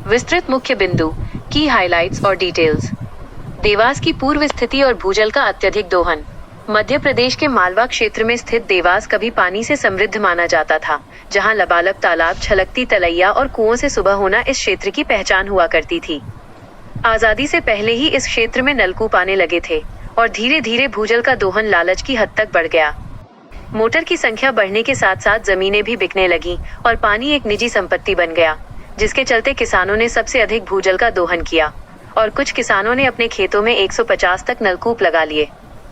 विस्तृत मुख्य बिंदु, की हाइलाइट्स और डिटेल्स। देवास की पूर्व स्थिति और भूजल का अत्यधिक दोहन। मध्य प्रदेश के मालवा क्षेत्र में स्थित देवास कभी पानी से समृद्ध माना जाता था, जहां लबालब तालाब, छलकती तलैया और कुओं से सुबह होना इस क्षेत्र की पहचान हुआ करती थी। आजादी से पहले ही इस क्षेत्र में नलकूप आने लगे थे और धीरे धीरे भूजल का दोहन लालच की हद तक बढ़ गया। मोटर की संख्या बढ़ने के साथ साथ जमीनें भी बिकने लगी और पानी एक निजी संपत्ति बन गया, जिसके चलते किसानों ने सबसे अधिक भूजल का दोहन किया और कुछ किसानों ने अपने खेतों में 150 तक नलकूप लगा लिए।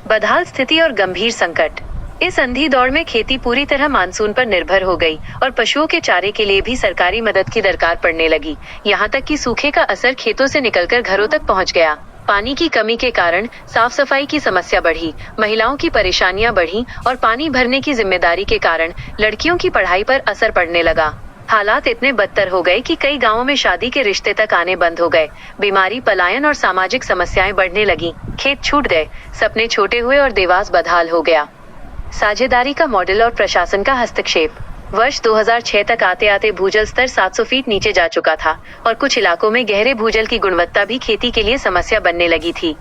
बदहाल स्थिति और गंभीर संकट। इस अंधी दौड़ में खेती पूरी तरह मानसून पर निर्भर हो गई और पशुओं के चारे के लिए भी सरकारी मदद की दरकार पड़ने लगी। यहाँ तक कि सूखे का असर खेतों से निकलकर घरों तक पहुँच गया। पानी की कमी के कारण साफ सफाई की समस्या बढ़ी, महिलाओं की परेशानियां बढ़ी और पानी भरने की जिम्मेदारी के कारण लड़कियों की पढ़ाई पर असर पड़ने लगा। हालात इतने बदतर हो गए कि कई गांवों में शादी के रिश्ते तक आने बंद हो गए। बीमारी, पलायन और सामाजिक समस्याएं बढ़ने लगी। खेत छूट गए, सपने छोटे हुए और देवास बदहाल हो गया। साझेदारी का मॉडल और प्रशासन का हस्तक्षेप। वर्ष 2006 तक आते आते भूजल स्तर 700 फीट नीचे जा चुका था और कुछ इलाकों में गहरे भूजल की गुणवत्ता भी खेती के लिए समस्या बनने लगी थी।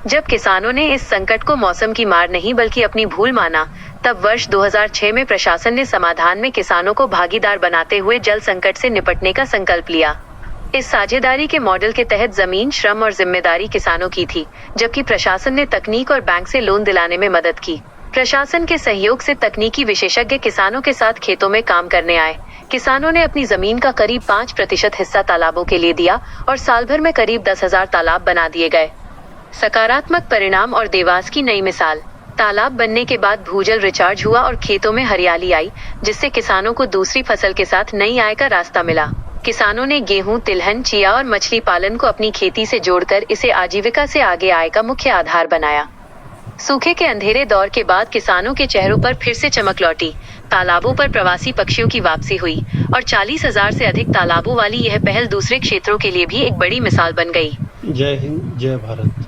जब किसानों ने इस संकट को मौसम की मार नहीं बल्कि अपनी भूल माना, तब वर्ष 2006 में प्रशासन ने समाधान में किसानों को भागीदार बनाते हुए जल संकट से निपटने का संकल्प लिया। इस साझेदारी के मॉडल के तहत जमीन, श्रम और जिम्मेदारी किसानों की थी, जबकि प्रशासन ने तकनीक और बैंक से लोन दिलाने में मदद की। प्रशासन के सहयोग से तकनीकी विशेषज्ञ किसानों के साथ खेतों में काम करने आए। किसानों ने अपनी जमीन का करीब 5% हिस्सा तालाबों के लिए दिया और साल भर में करीब 10,000 तालाब बना दिए गए। सकारात्मक परिणाम और देवास की नई मिसाल। तालाब बनने के बाद भूजल रिचार्ज हुआ और खेतों में हरियाली आई, जिससे किसानों को दूसरी फसल के साथ नई आय का रास्ता मिला। किसानों ने गेहूं, तिलहन, चिया और मछली पालन को अपनी खेती से जोड़कर इसे आजीविका से आगे आय का मुख्य आधार बनाया। सूखे के अंधेरे दौर के बाद किसानों के चेहरों पर फिर से चमक लौटी। तालाबों पर प्रवासी पक्षियों की वापसी हुई और 40,000 से अधिक तालाबों वाली यह पहल दूसरे क्षेत्रों के लिए भी एक बड़ी मिसाल बन गई। जय हिंद, जय भारत।